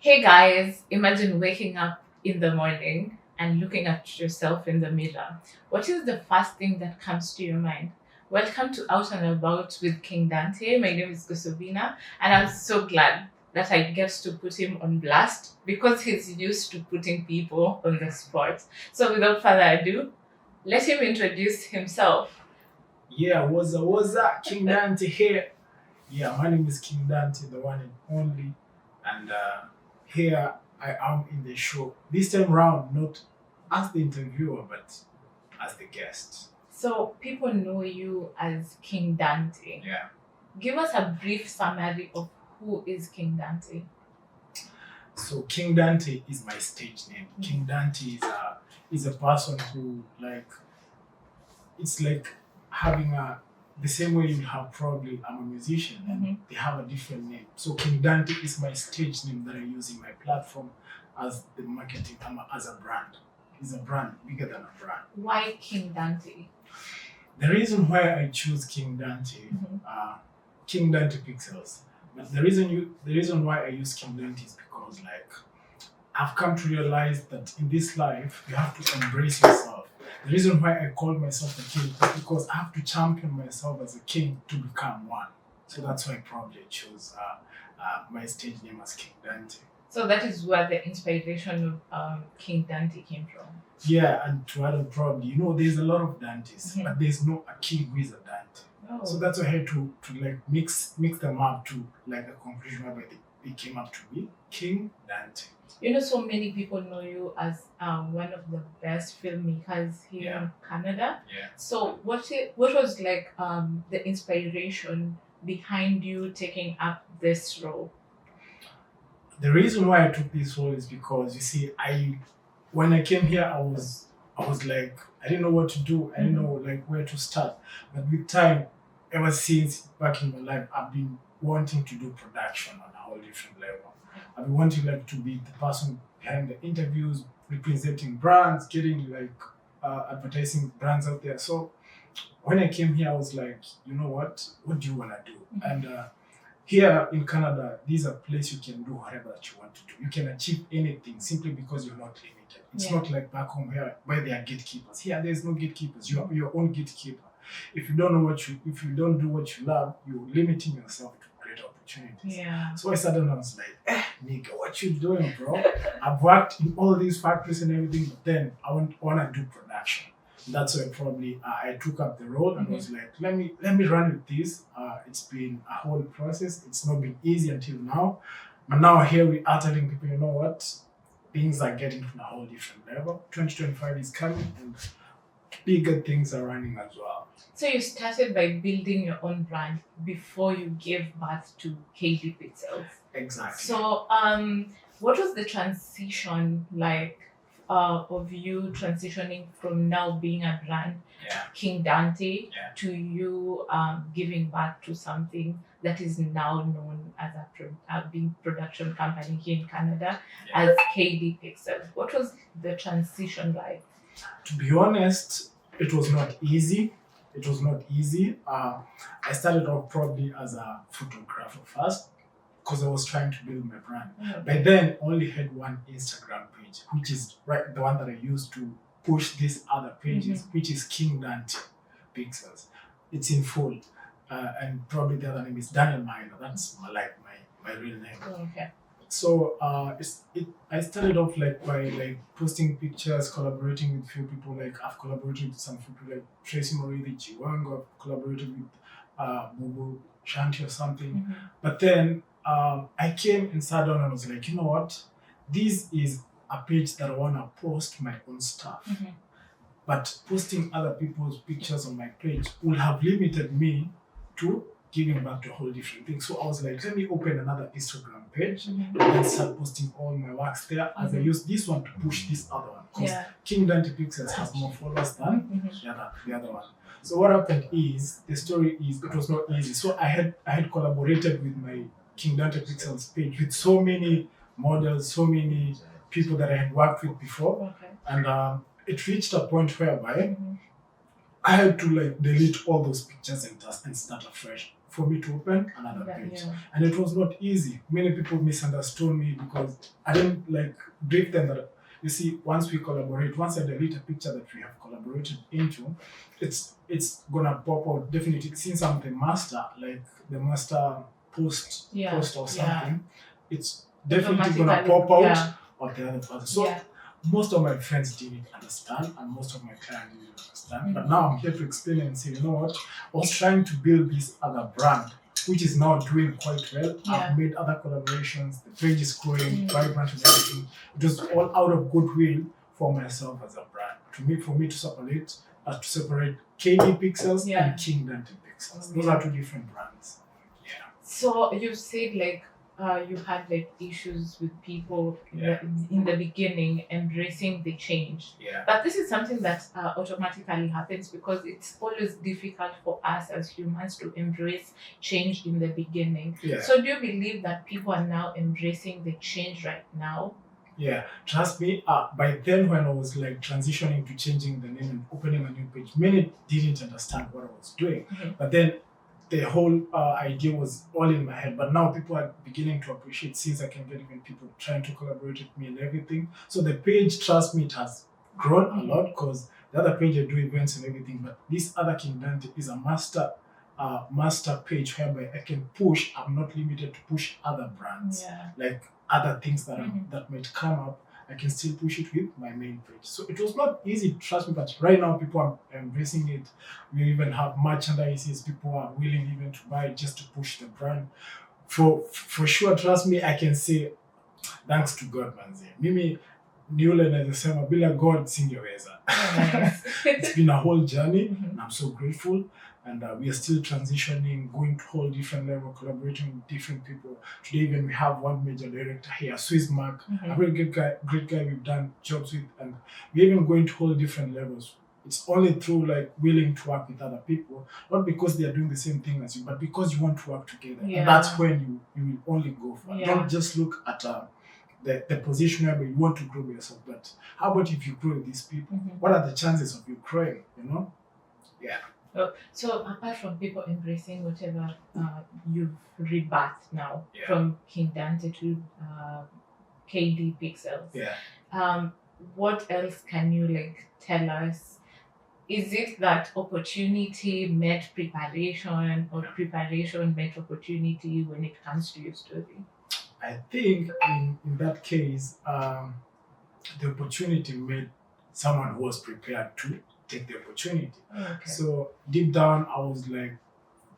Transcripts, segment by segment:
Hey guys, imagine waking up in the morning and looking at yourself in the mirror. What is the first thing that comes to your mind? Welcome to Out and About with King Dante. My name is Gosovina, and I'm so glad that I get to put him on blast because he's used to putting people on the spot. So, without further ado, let him introduce himself. Yeah, what's up? King Dante here. Yeah, my name is King Dante, the one and only. And here I am in the show. This time round, not as the interviewer, but as the guest. So, people know you as King Dante. Yeah. Give us a brief summary of who is King Dante. So King Dante is my stage name. King Dante is a person who it's like having the same way you have probably I'm a musician and they have a different name. So King Dante is my stage name that I use in my platform as the marketing as a brand. It's a brand bigger than a brand. Why King Dante? The reason why I choose King Dante, King Dante Pixels. But the reason why I use King Dante is because I've come to realize that in this life you have to embrace yourself. The reason why I call myself a king is because I have to champion myself as a king to become one. So that's why I probably chose my stage name as King Dante. So that is where the inspiration of King Dante came from. Yeah, and to add on probably, there's a lot of Dantes, but there's no a king who is a Dante. Oh. So that's why I had to mix them up to a conclusion where they came up to be King Dante. So many people know you as one of the best filmmakers here in Canada. Yeah. So what was the inspiration behind you taking up this role? The reason why I took this role is because you see, when I came here, I was like I didn't know what to do. I didn't know where to start. But with time, ever since back in my life, I've been wanting to do production on a whole different level. I've been wanting to be the person behind the interviews, representing brands, getting advertising brands out there. So when I came here, I was like, you know what? What do you want to do? And here in Canada, these are places you can do whatever that you want to do. You can achieve anything simply because you're not limited. It's not like back home here where there are gatekeepers. Here, there's no gatekeepers. You are your own gatekeeper. If you don't do what you love, you're limiting yourself to great opportunities. Yeah. So I started and I was like, nigga, what you doing, bro? I've worked in all these factories and everything, but then I want to do production. That's why probably I took up the role and was like, let me run with this. It's been a whole process. It's not been easy until now, but now here we are telling people, you know what, things are getting to a whole different level. 2025 is coming and bigger things are running as well. So you started by building your own brand before you gave birth to KD Pixels. Exactly. So what was the transition like of you transitioning from now being a brand, King Dante, to you giving birth to something that is now known as a big production company here in Canada as KD Pixels? What was the transition like? To be honest, it was not easy. It was not easy. I started off probably as a photographer first because I was trying to build my brand. By then, I only had one Instagram page, which is the one that I used to push these other pages, which is King Dante Pixels. It's in full. And probably the other name is Daniel Minor. That's my real name. Okay. So I started off by posting pictures, collaborating with few people. I've collaborated with some people like Tracy Moridi, Chiwango. I've collaborated with Bubu Shanti or something. But then I came and sat down and was like, you know what? This is a page that I want to post my own stuff. But posting other people's pictures on my page will have limited me to giving back to a whole different thing. So I was like, let me open another Instagram page and start posting all my works there as I use this one to push this other one. Because King Dante Pixels has more followers than the other one. So what happened is, the story is, it was not easy. So I had collaborated with my King Dante Pixels page with so many models, so many people that I had worked with before. And it reached a point whereby I had to delete all those pictures and start afresh for me to open another Yeah, page. yeah. And it was not easy. Many people misunderstood me because I didn't like brief them that, you see, once we collaborate, once I delete a picture that we have collaborated into, it's gonna pop out definitely. Since I'm the master, like the master post or something, it's definitely gonna pop out of the other person. So most of my friends didn't understand, and most of my clients didn't understand. But now I'm here to explain and say, you know what? I was trying to build this other brand, which is now doing quite well. I've made other collaborations. The page is growing, vibrant, and everything. It was all out of goodwill for myself as a brand. For me to separate KD Pixels and King Danteh Pixels. Those are two different brands. Yeah. So you said like you had like issues with people in the beginning embracing the change. Yeah. But this is something that automatically happens because it's always difficult for us as humans to embrace change in the beginning. Yeah. So do you believe that people are now embracing the change right now? Yeah, trust me, by then when I was like transitioning to changing the name and opening a new page, many didn't understand what I was doing. But then the whole idea was all in my head. But now people are beginning to appreciate, since I can get even people trying to collaborate with me and everything. So the page, trust me, it has grown a lot, because the other page I do events and everything. But this other King Danteh is a master page whereby I can push. I'm not limited to push other brands, like other things that that might come up. I can still push it with my main page. So it was not easy, trust me, but right now people are embracing it. We even have merchandises. People are willing even to buy just to push the brand. For sure, trust me, I can say thanks to God, manze. Mimi ni yule anasema bila God singeweza. It's been a whole journey, and I'm so grateful. And we are still transitioning, going to whole different level, collaborating with different people. Today, even we have one major director here, Swiss Mark, a very great guy we've done jobs with, and we're even going to whole different levels. It's only through like willing to work with other people, not because they are doing the same thing as you, but because you want to work together. And that's when you will only go for it. Don't just look at the position where you want to grow yourself, but how about if you grow with these people? What are the chances of you growing, you know? Yeah. So apart from people embracing whatever you've rebirthed now, from King Danteh to KD Pixels, what else can you like tell us? Is it that opportunity met preparation, or preparation met opportunity when it comes to your story? I think in that case, the opportunity made someone who was prepared to take the opportunity. So deep down, I was like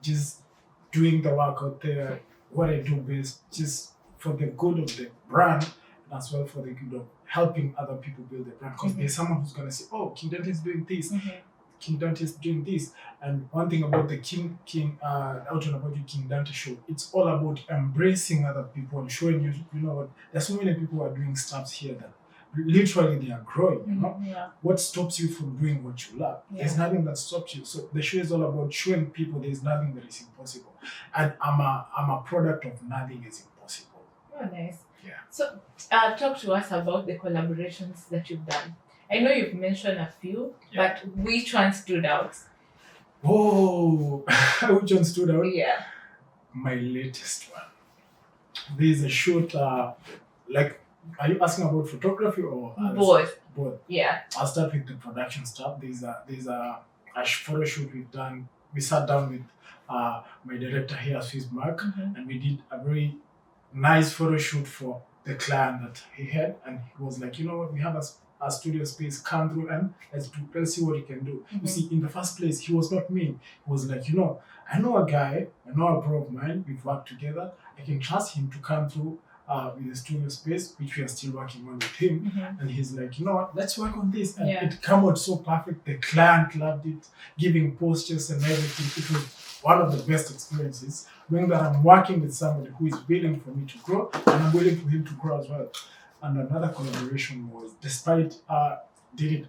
just doing the work out there, what I do best, just for the good of the brand, and as well for the good of helping other people build the brand. Because there's someone who's gonna say, "Oh, King Danteh is doing this. King Danteh is doing this." And one thing about the King Out and About You King Danteh show, it's all about embracing other people and showing you know what, there's so many people who are doing stuff here that literally they are growing, you know. What stops you from doing what you love? There's nothing that stops you. So the show is all about showing people there's nothing that is impossible. And I'm a product of nothing is impossible. Oh, nice. Yeah. So talk to us about the collaborations that you've done. I know you've mentioned a few, but which one stood out? Oh, which one stood out? Yeah. My latest one. There's a shoot, like, are you asking about photography or both? Both. Yeah. I'll start with the production stuff. There's a photo shoot we've done. We sat down with my director here, Swiss Mark, and we did a very nice photo shoot for the client that he had, and he was like, you know what, we have a studio space, come through and let's see what he can do. You see, in the first place, he was not mean. He was like, you know, I know a guy, I know a bro of mine, we've worked together, I can trust him to come through with the studio space, which we are still working on with him. And he's like, you know what, let's work on this. And it came out so perfect. The client loved it, giving postures and everything. It was one of the best experiences, knowing that I'm working with somebody who is willing for me to grow, and I'm willing for him to grow as well. And another collaboration was, despite didn't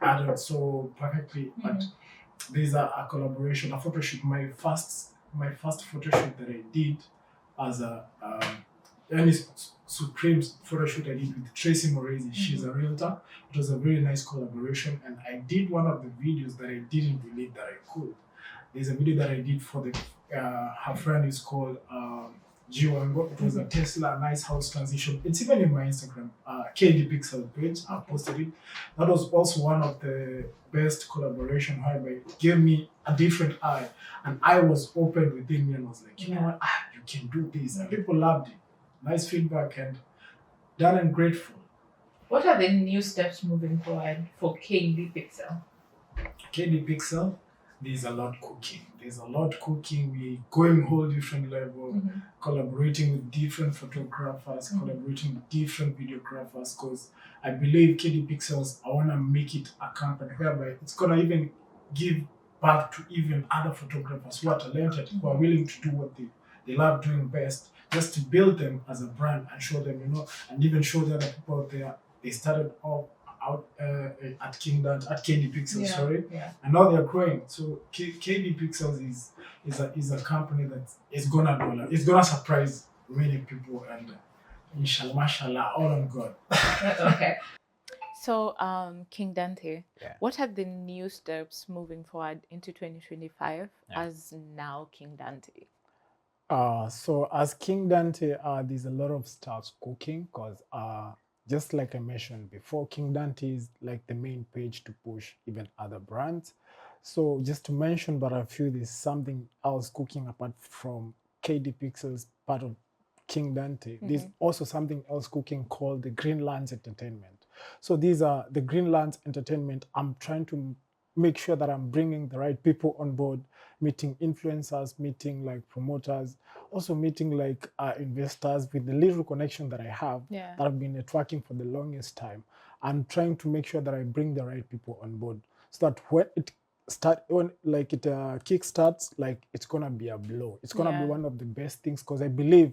add it so perfectly, but there's a collaboration, a photo shoot. My first photo shoot that I did as a Supreme photo shoot I did with Tracy Morezi. She's a realtor. It was a very nice collaboration, and I did one of the videos that I didn't believe that I could. There's a video that I did for the her friend is called Jimborg. It was a Tesla nice house transition. It's even in my Instagram, KD Pixel page. I posted it. That was also one of the best collaboration whereby it gave me a different eye, and I was open within me and was like, you know what, you can do this, and people loved it. Nice feedback and done and grateful. What are the new steps moving forward for KD Pixel? KD Pixel, there's a lot cooking. There's a lot cooking. We going whole different level, collaborating with different photographers, collaborating with different videographers. Because I believe KD Pixels, I want to make it a company whereby it's gonna even give back to even other photographers who are talented, who are willing to do what they love doing best, just to build them as a brand and show them, and even show the other people out there. They started off out at King Danteh, at KD Pixels, sorry, and now they're growing. So KD Pixels is a company that is gonna do a lot. It's gonna surprise many people, and inshallah, mashallah, all on God. Okay. So, King Danteh, Yeah. what are the new steps moving forward into 2025 as now King Danteh? So as King Danteh, there's a lot of stuff cooking because just like I mentioned before, King Danteh is like the main page to push even other brands. So just to mention, but I feel there's something else cooking apart from KD Pixels, part of King Danteh. There's also something else cooking called the Greenlands Entertainment. So these are the Greenlands Entertainment. I'm trying to make sure that I'm bringing the right people on board, meeting influencers, meeting like promoters, also meeting like investors with the little connection that I have that I've been networking for the longest time. I'm trying to make sure that I bring the right people on board so that when it kick starts, like it's gonna be a blow. It's gonna be one of the best things because I believe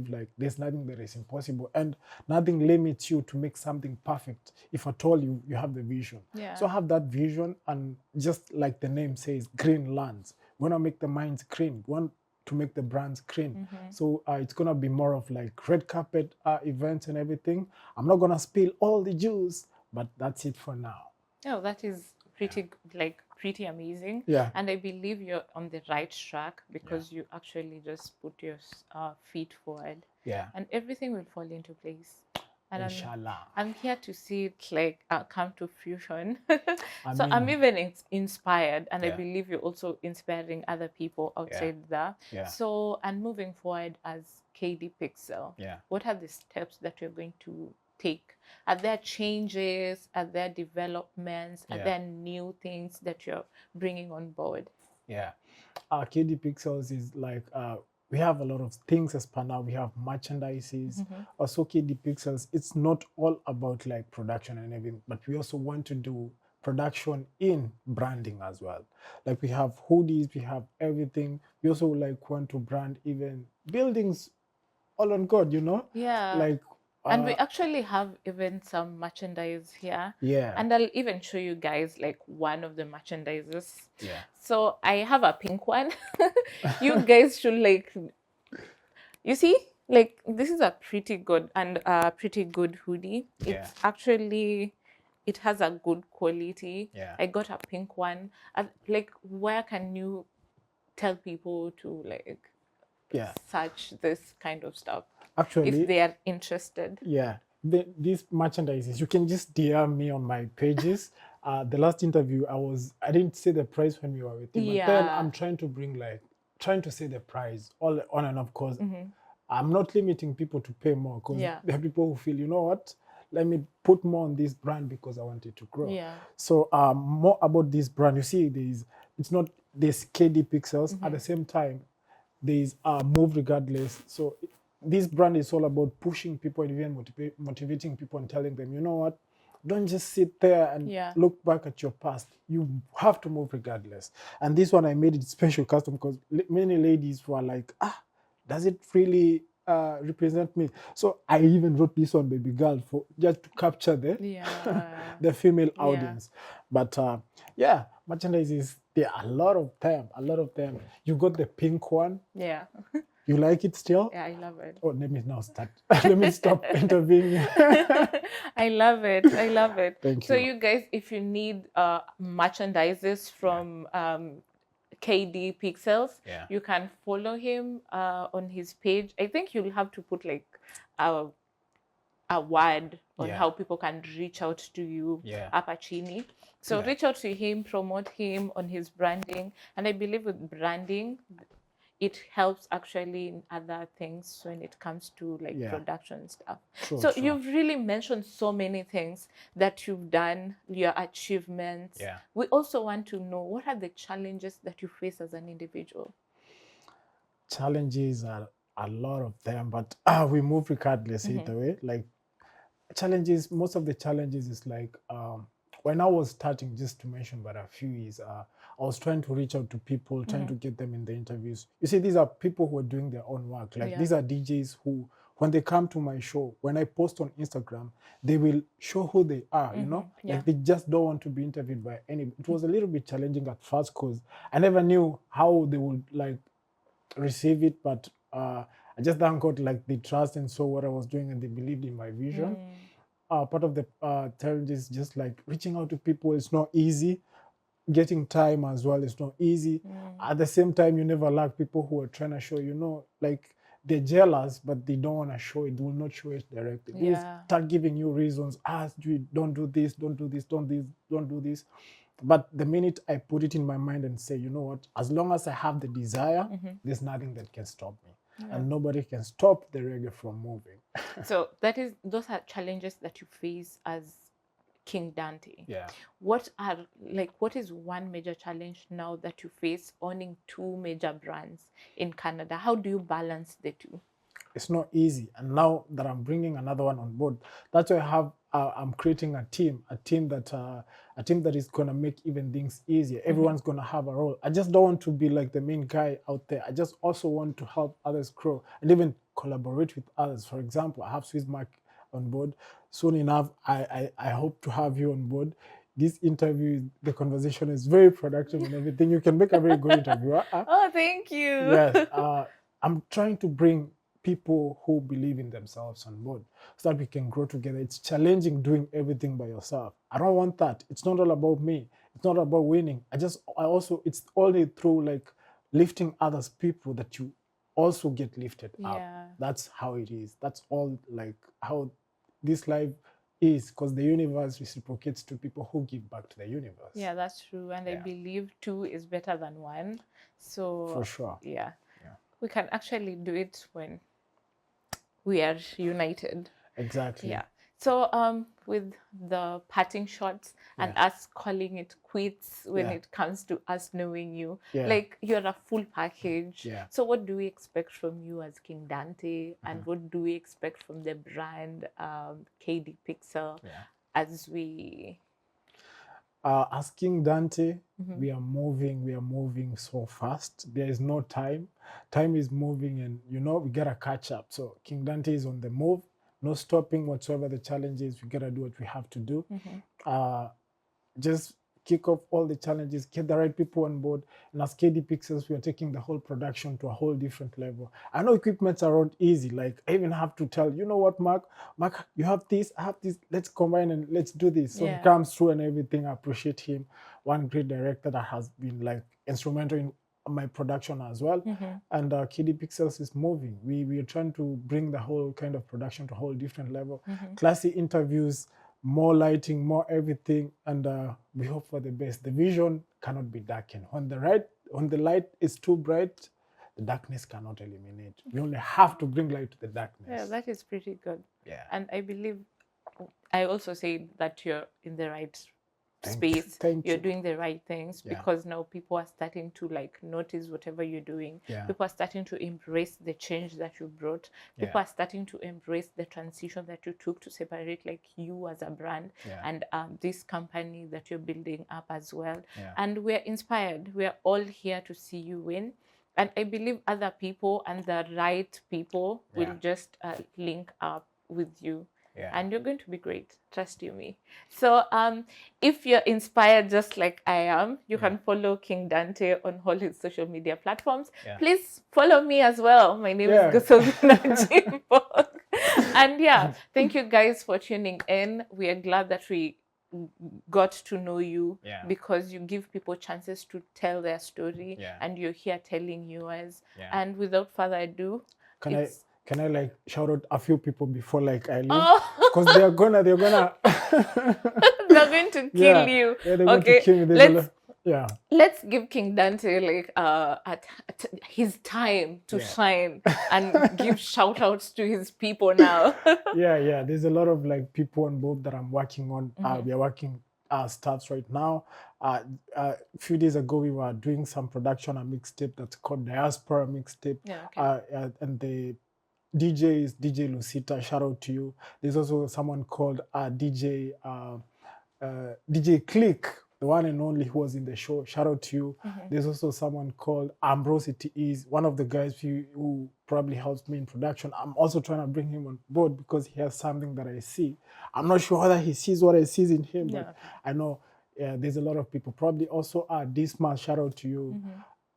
like there's nothing that is impossible and nothing limits you to make something perfect if at all you have the vision. So I have that vision, and just like the name says, green lands. We wanna make the minds green. We want to make the brands green. So it's gonna be more of like red carpet events and everything. I'm not gonna spill all the juice, but that's it for now. Oh, that is pretty amazing. Yeah. And I believe you're on the right track because you actually just put your feet forward. Yeah. And everything will fall into place. And Inshallah. I'm here to see it come to fruition. So I'm even inspired, and I believe you're also inspiring other people outside there. So, and moving forward as KD Pixel, what are the steps that you're going to take? Are there changes? Are there developments? Are there new things that you're bringing on board? Yeah. KD Pixels is like, we have a lot of things as per now. We have merchandises. Also KD Pixels, it's not all about like production and everything, but we also want to do production in branding as well. Like we have hoodies, we have everything. We also like want to brand even buildings all on God, Yeah. Like and we actually have even some merchandise here. Yeah. And I'll even show you guys like one of the merchandises. Yeah. So I have a pink one. You guys should you see, like this is a pretty good hoodie. It's actually, it has a good quality. I got a pink one. Like, where can you tell people to search this kind of stuff? Actually, if they are interested. Yeah. These merchandises, you can just DM me on my pages. The last interview, I didn't say the price when we were with you, but then I'm trying to say the price all on and off, because I'm not limiting people to pay more, because there are people who feel, you know what, let me put more on this brand because I want it to grow. So more about this brand, you see, there's KD Pixels. At the same time, there's Move Regardless. So this brand is all about pushing people and even motivating people and telling them, you know what, don't just sit there and look back at your past. You have to move regardless. And this one, I made it special custom because many ladies were like, does it really represent me? So I even wrote this one, baby girl, for just to capture the female audience. But merchandise there are a lot of them. You got the pink one. Yeah. You like it still? Yeah, I love it. Oh, let me now start. Let me stop intervening. I love it. Thank you. So you guys, if you need merchandises from KD Pixels. Yeah. You can follow him on his page. I think you'll have to put like a word on how people can reach out to you, Apachini. So reach out to him, promote him on his branding. And I believe with branding, it helps actually in other things when it comes to like production stuff. So you've really mentioned so many things that you've done, your achievements. Yeah. We also want to know, what are the challenges that you face as an individual? Challenges are a lot of them, but we move regardless either way. Like challenges, most of the challenges is like when I was starting, just to mention but a few is I was trying to reach out to people, trying to get them in the interviews. You see, these are people who are doing their own work. Like these are DJs who, when they come to my show, when I post on Instagram, they will show who they are, you know? Like they just don't want to be interviewed by any. It was a little bit challenging at first because I never knew how they would like receive it, but I just thank God like they trust and saw what I was doing and they believed in my vision. Part of the challenge is just like reaching out to people. It's not easy. Getting time as well is not easy. At the same time, you never lack people who are trying to show, you know, like they're jealous, but they don't want to show it. They will not show it directly. They will start giving you reasons. Don't do this, don't do this, don't do this. But the minute I put it in my mind and say, you know what, as long as I have the desire, there's nothing that can stop me. And nobody can stop the reggae from moving. So those are challenges that you face as King Danteh. Yeah. What is one major challenge now that you face owning two major brands in Canada? How do you balance the two? It's not easy. And now that I'm bringing another one on board, that's why I'm creating a team that is gonna make even things easier. Everyone's gonna have a role. I just don't want to be like the main guy out there. I just also want to help others grow and even collaborate with others. For example, I have Swiss Mark on board. Soon enough, I hope to have you on board. This interview, the conversation is very productive and everything. You can make a very good interview. Oh, thank you. Yes, I'm trying to bring people who believe in themselves on board so that we can grow together. It's challenging doing everything by yourself. I don't want that. It's not all about me. It's not about winning. It's only through like lifting others people that you also get lifted up. That's how it is. That's all like how this life is, because the universe reciprocates to people who give back to the universe. Yeah, that's true. And I believe two is better than one. So for sure. Yeah. We can actually do it when we are united. Exactly. Yeah. So with the parting shots and us calling it quits when it comes to us knowing you, like you're a full package. So what do we expect from you as King Danteh, and what do we expect from the brand KD Pixel as we... As King Danteh, we are moving so fast. There is no time. Time is moving, and you know we gotta catch up. So King Danteh is on the move, no stopping whatsoever the challenges. We gotta do what we have to do. Just kick off all the challenges, get the right people on board. And as KD Pixels, we are taking the whole production to a whole different level. I know equipments are not easy. Like I even have to tell, you know what, Mark, you have this, I have this, let's combine and let's do this. So he comes through and everything. I appreciate him. One great director that has been like instrumental in my production as well. And KD Pixels is moving. We are trying to bring the whole kind of production to a whole different level. Classy interviews, more lighting, more everything, and we hope for the best. The vision cannot be darkened. When the light is too bright, the darkness cannot eliminate. We only have to bring light to the darkness. Yeah, that is pretty good. Yeah. And I believe, I also say that you're in the right space. You're doing the right things, because now people are starting to like notice whatever you're doing. People are starting to embrace the change that you brought. People are starting to embrace the transition that you took to separate like you as a brand and this company that you're building up as well. And we're inspired. We're all here to see you win. And I believe other people and the right people will just link up with you. And you're going to be great. Trust you me. So if you're inspired just like I am, you can follow King Danteh on all his social media platforms. Please follow me as well. My name is Gosovina Jimborg. And thank you guys for tuning in. We are glad that we got to know you Yeah. because you give people chances to tell their story, Yeah. and you're here telling yours. Yeah. And without further ado, can I like shout out a few people before like I leave? oh, Because they're gonna they're going to kill you. Yeah, they're going to kill me. Let's give King Dante like at his time to shine and give shout outs to his people now. Yeah. There's a lot of like people on both that I'm working on. We are working starts right now. A few days ago, we were doing some production, a mixtape that's called Diaspora Mixtape. And the DJ is DJ Lucita. Shout out to you. There's also someone called DJ Click, the one and only who was in the show. Shout out to you. There's also someone called Ambrosity, is one of the guys who probably helped me in production. I'm also trying to bring him on board because he has something that I see. I'm not sure whether he sees what I see in him, but I know there's a lot of people. Probably also this man, shout out to you.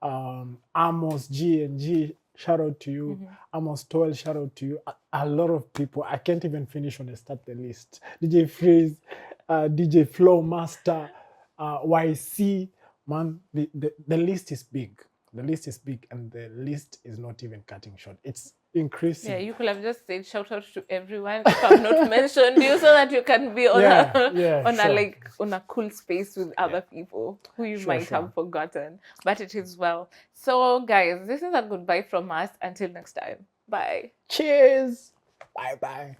Amos G&G, shout out to you. Amos Toel, shout out to you. A lot of people. I can't even finish when I start the list. DJ Freeze, DJ Flow Master, YC, man, the list is big. The list is big, and the list is not even cutting short. It's increasing. Yeah, you could have just said shout out to everyone if I've not mentioned you, so that you can be on a cool space with other people who you might have forgotten. But it is well. So guys, this is a goodbye from us. Until next time. Bye. Cheers. Bye.